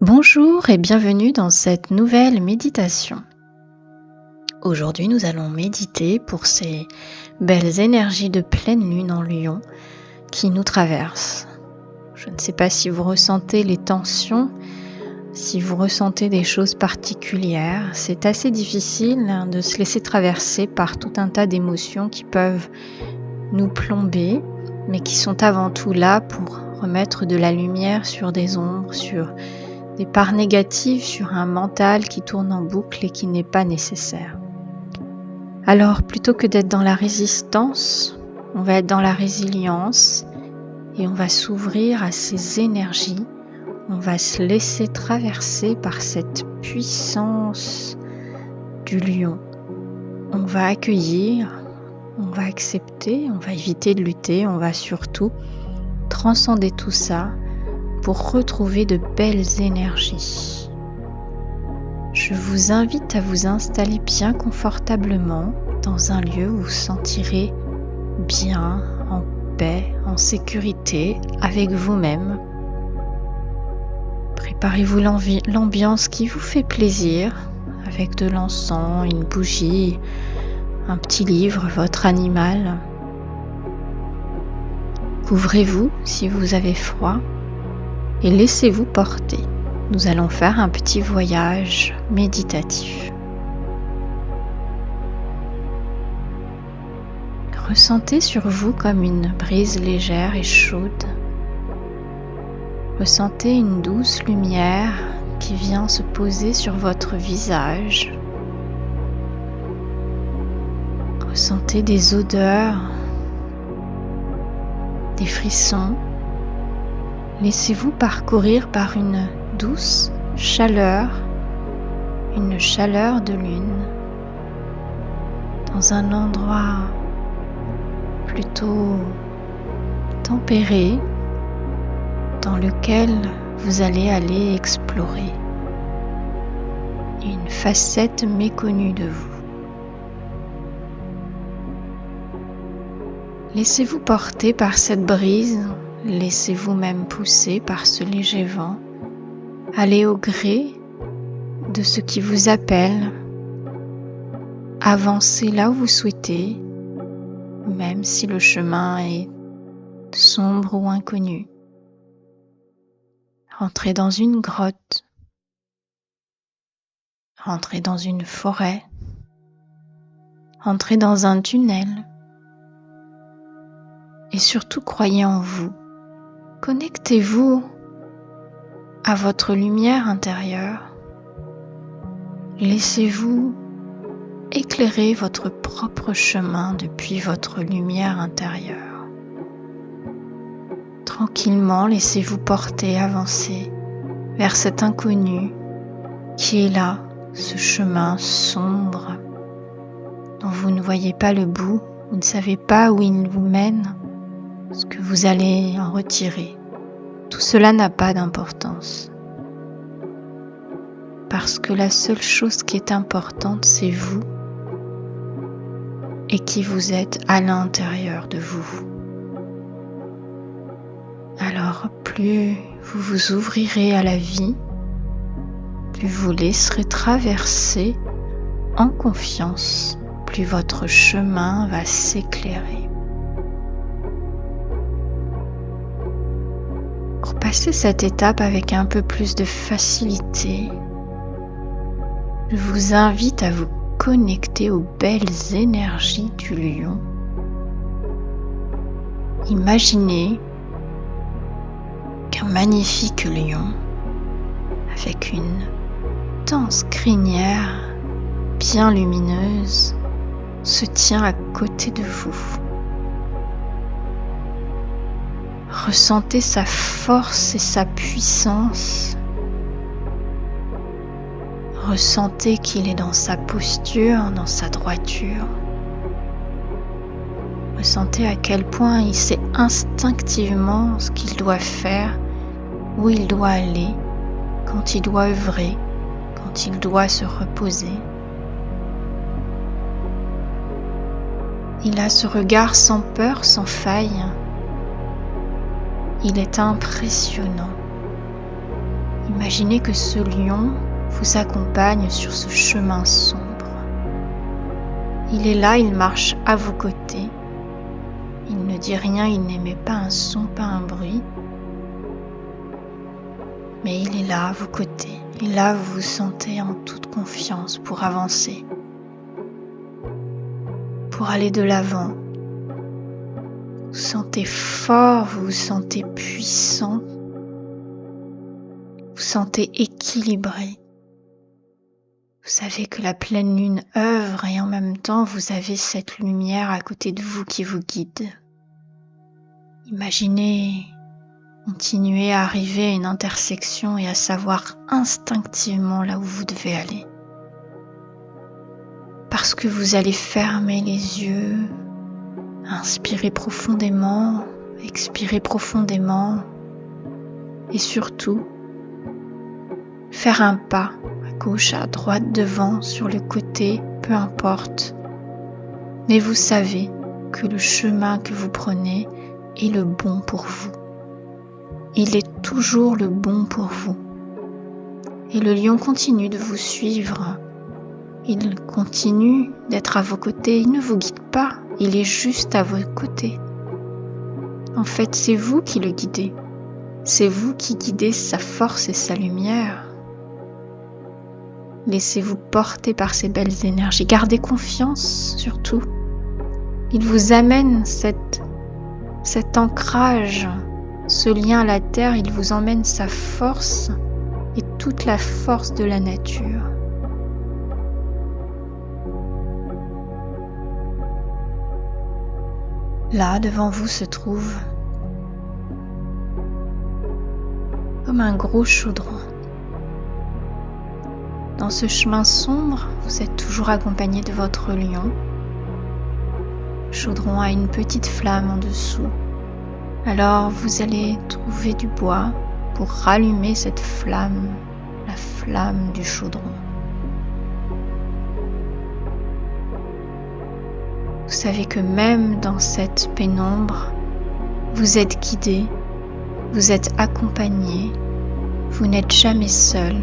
Bonjour et bienvenue dans cette nouvelle méditation. Aujourd'hui, nous allons méditer pour ces belles énergies de pleine lune en Lion qui nous traversent. Je ne sais pas si vous ressentez les tensions, si vous ressentez des choses particulières. C'est assez difficile de se laisser traverser par tout un tas d'émotions qui peuvent nous plomber, mais qui sont avant tout là pour remettre de la lumière sur des ombres, sur des parts négatives, sur un mental qui tourne en boucle et qui n'est pas nécessaire. Alors, plutôt que d'être dans la résistance, on va être dans la résilience et on va s'ouvrir à ces énergies. On va se laisser traverser par cette puissance du lion. On va accueillir, on va accepter, on va éviter de lutter, on va surtout transcender tout ça pour retrouver de belles énergies. Je vous invite à vous installer bien confortablement dans un lieu où vous vous sentirez bien, en paix, en sécurité avec vous-même. Préparez-vous l'ambiance qui vous fait plaisir avec de l'encens, une bougie, un petit livre, votre animal. Couvrez-vous si vous avez froid et laissez-vous porter. Nous allons faire un petit voyage méditatif. Ressentez sur vous comme une brise légère et chaude. Ressentez une douce lumière qui vient se poser sur votre visage. Ressentez des odeurs, des frissons. Laissez-vous parcourir par une douce chaleur, une chaleur de lune, dans un endroit plutôt tempéré, dans lequel vous allez aller explorer une facette méconnue de vous. Laissez-vous porter par cette brise. Laissez-vous même pousser par ce léger vent. Allez au gré de ce qui vous appelle. Avancez là où vous souhaitez, même si le chemin est sombre ou inconnu. Rentrez dans une grotte. Rentrez dans une forêt. Rentrez dans un tunnel. Et surtout, croyez en vous. Connectez-vous à votre lumière intérieure. Laissez-vous éclairer votre propre chemin depuis votre lumière intérieure. Tranquillement, laissez-vous porter, avancer vers cet inconnu qui est là, ce chemin sombre dont vous ne voyez pas le bout, vous ne savez pas où il vous mène, ce que vous allez en retirer. Tout cela n'a pas d'importance. Parce que la seule chose qui est importante, c'est vous et qui vous êtes à l'intérieur de vous. Alors, plus vous vous ouvrirez à la vie, plus vous laisserez traverser en confiance, plus votre chemin va s'éclairer. Pour passer cette étape avec un peu plus de facilité, je vous invite à vous connecter aux belles énergies du lion. Imaginez qu'un magnifique lion avec une dense crinière bien lumineuse se tient à côté de vous. Ressentez sa force et sa puissance. Ressentez qu'il est dans sa posture, dans sa droiture. Ressentez à quel point il sait instinctivement ce qu'il doit faire, où il doit aller, quand il doit œuvrer, quand il doit se reposer. Il a ce regard sans peur, sans faille. Il est impressionnant. Imaginez que ce lion vous accompagne sur ce chemin sombre. Il est là, il marche à vos côtés. Il ne dit rien, il n'émet pas un son, pas un bruit. Mais il est là à vos côtés. Et là, vous vous sentez en toute confiance pour avancer, pour aller de l'avant. Vous vous sentez fort, vous vous sentez puissant, vous vous sentez équilibré. Vous savez que la pleine lune œuvre et en même temps vous avez cette lumière à côté de vous qui vous guide. Imaginez continuer à arriver à une intersection et à savoir instinctivement là où vous devez aller. Parce que vous allez fermer les yeux, inspirer profondément, expirer profondément et surtout faire un pas à gauche, à droite, devant, sur le côté, peu importe. Mais vous savez que le chemin que vous prenez est le bon pour vous. Il est toujours le bon pour vous. Et le lion continue de vous suivre. Il continue d'être à vos côtés. Il ne vous guide pas. Il est juste à vos côtés. En fait, c'est vous qui le guidez. C'est vous qui guidez sa force et sa lumière. Laissez-vous porter par ces belles énergies. Gardez confiance surtout. Il vous amène cet ancrage, ce lien à la terre. Il vous emmène sa force et toute la force de la nature. Là, devant vous se trouve comme un gros chaudron. Dans ce chemin sombre, vous êtes toujours accompagné de votre lion. Le chaudron a une petite flamme en dessous. Alors vous allez trouver du bois pour rallumer cette flamme, la flamme du chaudron. Vous savez que même dans cette pénombre, vous êtes guidé, vous êtes accompagné, vous n'êtes jamais seul.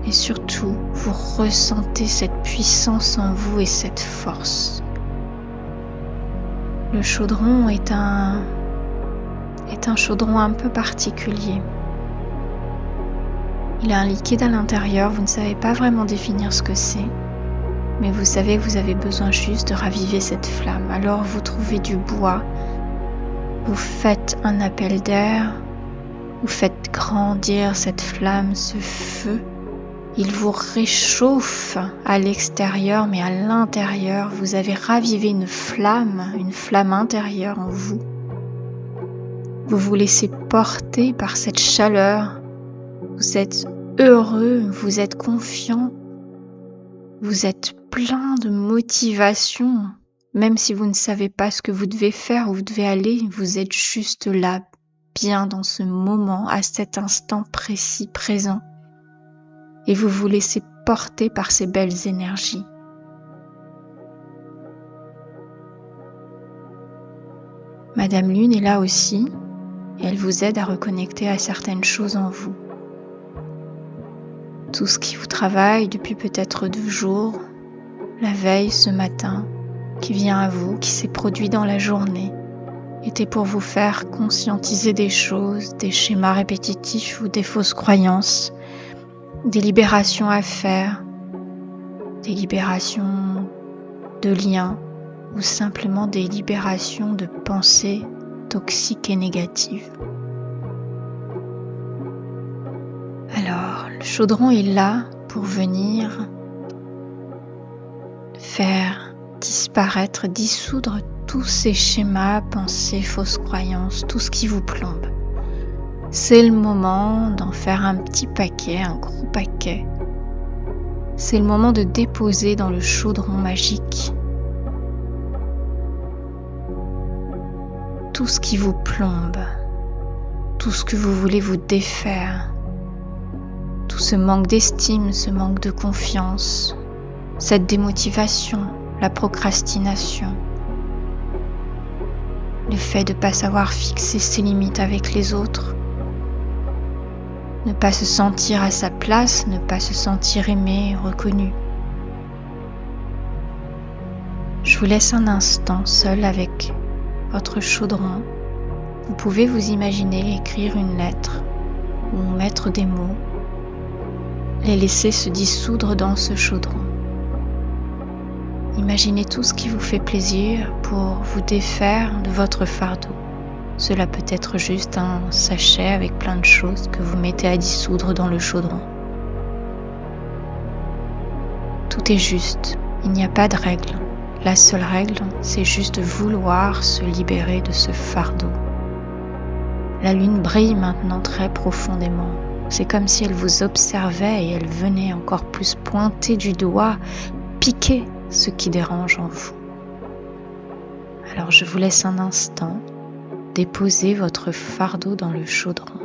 Et surtout, vous ressentez cette puissance en vous et cette force. Le chaudron est un chaudron un peu particulier. Il a un liquide à l'intérieur, vous ne savez pas vraiment définir ce que c'est, mais vous savez que vous avez besoin juste de raviver cette flamme. Alors vous trouvez du bois, vous faites un appel d'air, vous faites grandir cette flamme, ce feu. Il vous réchauffe à l'extérieur, mais à l'intérieur, vous avez ravivé une flamme intérieure en vous. Vous vous laissez porter par cette chaleur. Vous êtes heureux, vous êtes confiant, vous êtes plein de motivation. Même si vous ne savez pas ce que vous devez faire, où vous devez aller, vous êtes juste là, bien dans ce moment, à cet instant précis, présent. Et vous vous laissez porter par ces belles énergies. Madame Lune est là aussi, et elle vous aide à reconnecter à certaines choses en vous. Tout ce qui vous travaille depuis peut-être 2 jours, la veille, ce matin, qui vient à vous, qui s'est produit dans la journée, était pour vous faire conscientiser des choses, des schémas répétitifs ou des fausses croyances, des libérations à faire, des libérations de liens ou simplement des libérations de pensées toxiques et négatives. Alors, le chaudron est là pour venir faire disparaître, dissoudre tous ces schémas, pensées, fausses croyances, tout ce qui vous plombe. C'est le moment d'en faire un petit paquet, un gros paquet. C'est le moment de déposer dans le chaudron magique tout ce qui vous plombe, tout ce que vous voulez vous défaire, tout ce manque d'estime, ce manque de confiance, cette démotivation, la procrastination, le fait de ne pas savoir fixer ses limites avec les autres. ne pas se sentir à sa place, ne pas se sentir aimé, reconnu. Je vous laisse un instant seul avec votre chaudron. Vous pouvez vous imaginer écrire une lettre ou mettre des mots, les laisser se dissoudre dans ce chaudron. Imaginez tout ce qui vous fait plaisir pour vous défaire de votre fardeau. Cela peut être juste un sachet avec plein de choses que vous mettez à dissoudre dans le chaudron. Tout est juste, il n'y a pas de règle. La seule règle, c'est juste vouloir se libérer de ce fardeau. La lune brille maintenant très profondément. C'est comme si elle vous observait et elle venait encore plus pointer du doigt, piquer ce qui dérange en vous. Alors je vous laisse un instant déposer votre fardeau dans le chaudron.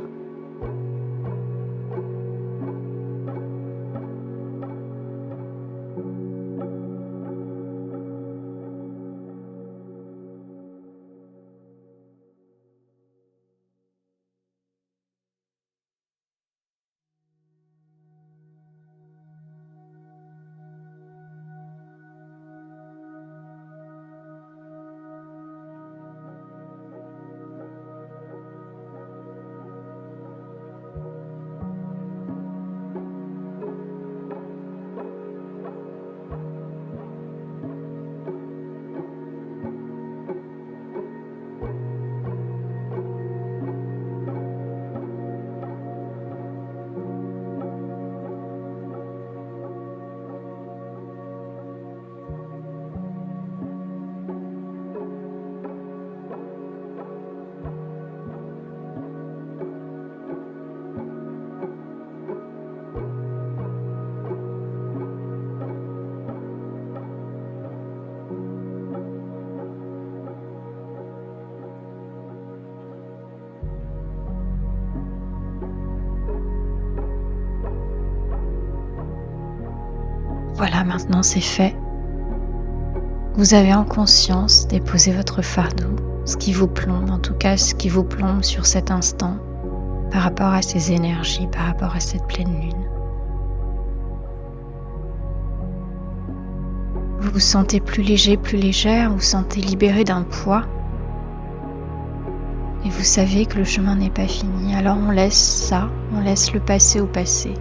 Voilà, maintenant c'est fait. Vous avez en conscience déposé votre fardeau, ce qui vous plombe, en tout cas ce qui vous plombe sur cet instant, par rapport à ces énergies, par rapport à cette pleine lune. Vous vous sentez plus léger, plus légère, vous vous sentez libéré d'un poids. Et vous savez que le chemin n'est pas fini. Alors on laisse ça, on laisse le passé au passé.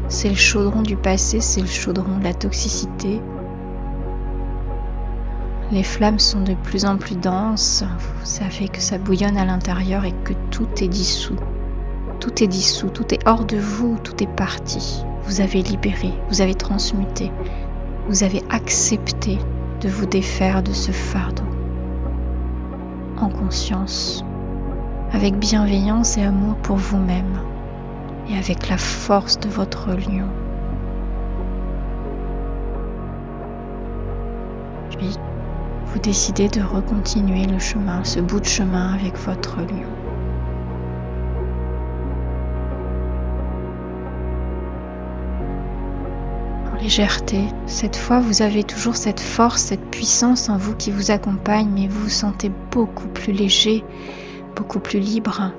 C'est le chaudron du passé, c'est le chaudron de la toxicité. Les flammes sont de plus en plus denses, vous savez que ça bouillonne à l'intérieur et que tout est dissous. Tout est dissous, tout est hors de vous, tout est parti. Vous avez libéré, vous avez transmuté, vous avez accepté de vous défaire de ce fardeau. En conscience, avec bienveillance et amour pour vous-même et avec la force de votre lion. Puis, vous décidez de recontinuer le chemin, ce bout de chemin avec votre lion. En légèreté, cette fois vous avez toujours cette force, cette puissance en vous qui vous accompagne, mais vous vous sentez beaucoup plus léger, beaucoup plus libre.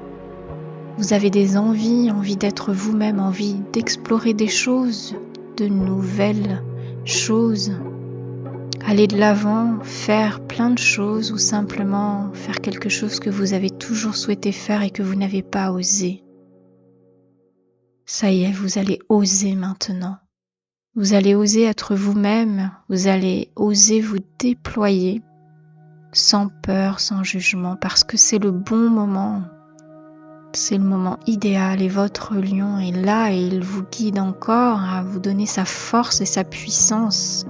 Vous avez des envies d'être vous-même, envie d'explorer des choses, de nouvelles choses. Aller de l'avant, faire plein de choses ou simplement faire quelque chose que vous avez toujours souhaité faire et que vous n'avez pas osé. Ça y est, vous allez oser maintenant. Vous allez oser être vous-même, vous allez oser vous déployer sans peur, sans jugement, parce que c'est le bon moment. C'est le moment idéal et votre lion est là et il vous guide encore à vous donner sa force et sa puissance.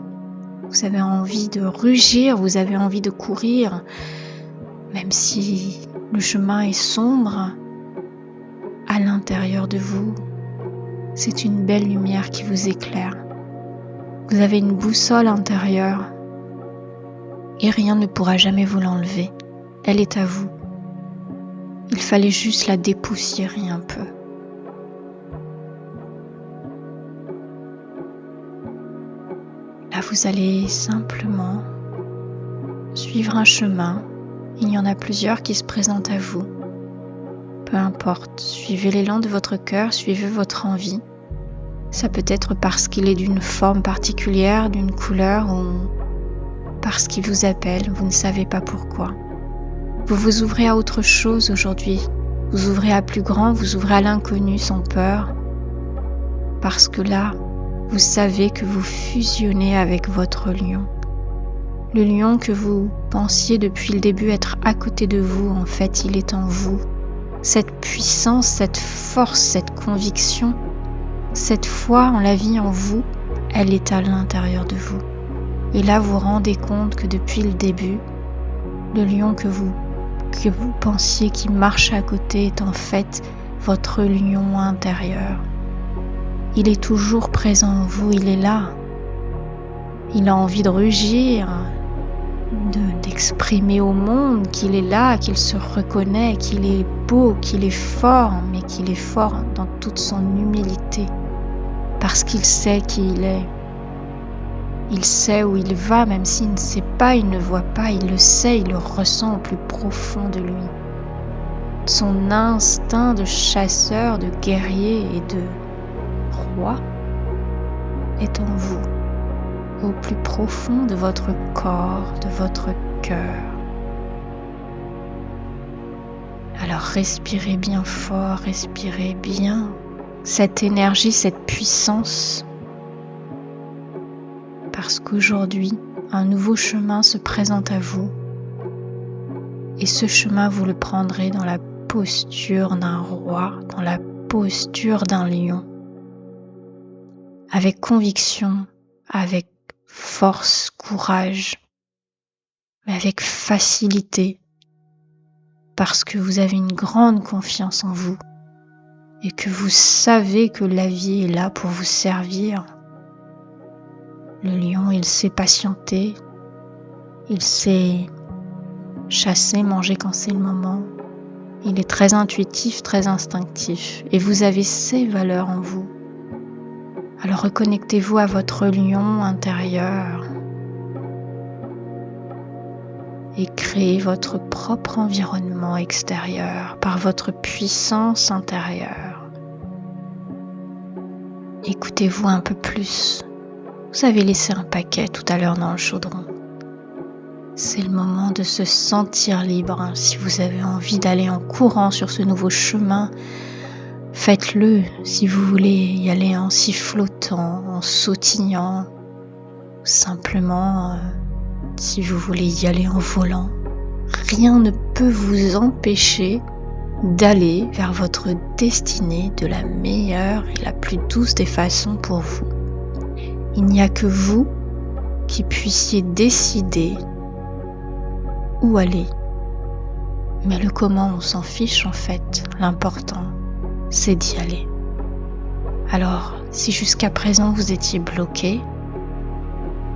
Vous avez envie de rugir, vous avez envie de courir, même si le chemin est sombre, à l'intérieur de vous, c'est une belle lumière qui vous éclaire. Vous avez une boussole intérieure et rien ne pourra jamais vous l'enlever. Elle est à vous. Il fallait juste la dépoussiérer un peu. Là, vous allez simplement suivre un chemin. Il y en a plusieurs qui se présentent à vous. peu importe, suivez l'élan de votre cœur, suivez votre envie. Ça peut être parce qu'il est d'une forme particulière, d'une couleur ou parce qu'il vous appelle, vous ne savez pas pourquoi. Vous vous ouvrez à autre chose aujourd'hui, vous ouvrez à plus grand, vous ouvrez à l'inconnu sans peur, parce que là, vous savez que vous fusionnez avec votre lion. Le lion que vous pensiez depuis le début être à côté de vous, en fait, il est en vous. Cette puissance, cette force, cette conviction, cette foi en la vie en vous, elle est à l'intérieur de vous. Et là, vous vous rendez compte que depuis le début, le lion que vous pensiez qui marche à côté est en fait votre lion intérieur. Il est toujours présent en vous, il est là. Il a envie de rugir, d'exprimer au monde qu'il est là, qu'il se reconnaît, qu'il est beau, qu'il est fort, mais qu'il est fort dans toute son humilité, parce qu'il sait qui il est. Il sait où il va, même s'il ne sait pas, il ne voit pas, il le sait, il le ressent au plus profond de lui. Son instinct de chasseur, de guerrier et de roi est en vous, au plus profond de votre corps, de votre cœur. Alors respirez bien fort, respirez bien cette énergie, cette puissance, parce qu'aujourd'hui, un nouveau chemin se présente à vous et ce chemin, vous le prendrez dans la posture d'un roi, dans la posture d'un lion, avec conviction, avec force, courage, mais avec facilité, parce que vous avez une grande confiance en vous et que vous savez que la vie est là pour vous servir. Le lion, il sait patienter, il sait chasser, manger quand c'est le moment. Il est très intuitif, très instinctif et vous avez ces valeurs en vous. Alors reconnectez-vous à votre lion intérieur et créez votre propre environnement extérieur par votre puissance intérieure. Écoutez-vous un peu plus. Vous avez laissé un paquet tout à l'heure dans le chaudron. C'est le moment de se sentir libre. Si vous avez envie d'aller en courant sur ce nouveau chemin, faites-le. Si vous voulez y aller en sifflotant, en sautillant, ou simplement si vous voulez y aller en volant, rien ne peut vous empêcher d'aller vers votre destinée de la meilleure et la plus douce des façons pour vous. Il n'y a que vous qui puissiez décider où aller. Mais le comment, on s'en fiche en fait. L'important, c'est d'y aller. Alors, si jusqu'à présent vous étiez bloqué,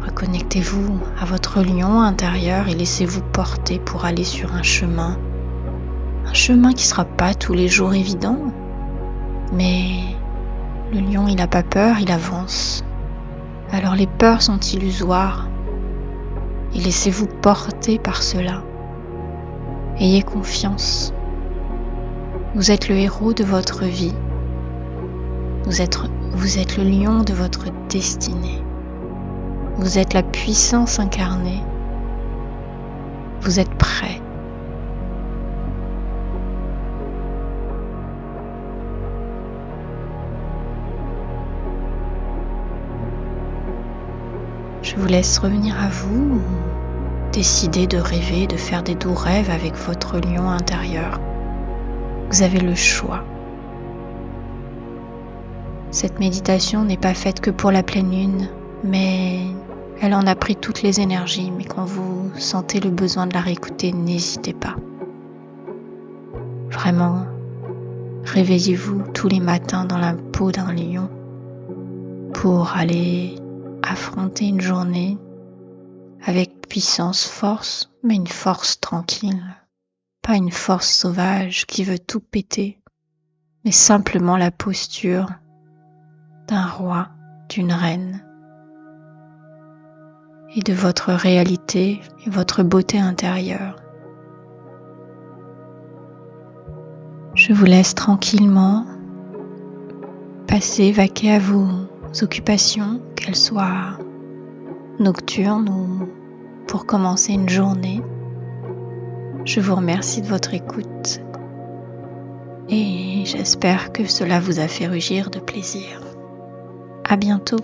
reconnectez-vous à votre lion intérieur et laissez-vous porter pour aller sur un chemin qui ne sera pas tous les jours évident, mais le lion, il n'a pas peur, il avance. Alors les peurs sont illusoires et laissez-vous porter par cela. Ayez confiance. Vous êtes le héros de votre vie. Vous êtes le lion de votre destinée. Vous êtes la puissance incarnée. Vous êtes prêt. Je vous laisse revenir à vous, décider de rêver, de faire des doux rêves avec votre lion intérieur. Vous avez le choix. Cette méditation n'est pas faite que pour la pleine lune, mais elle en a pris toutes les énergies. Mais quand vous sentez le besoin de la réécouter, n'hésitez pas. Vraiment, réveillez-vous tous les matins dans la peau d'un lion pour aller affronter une journée avec puissance, force, mais une force tranquille, pas une force sauvage qui veut tout péter, mais simplement la posture d'un roi, d'une reine, et de votre réalité et votre beauté intérieure. Je vous laisse tranquillement passer, vaquer à vos occupations, qu'elles soient nocturnes ou pour commencer une journée. Je vous remercie de votre écoute et j'espère que cela vous a fait rugir de plaisir. À bientôt.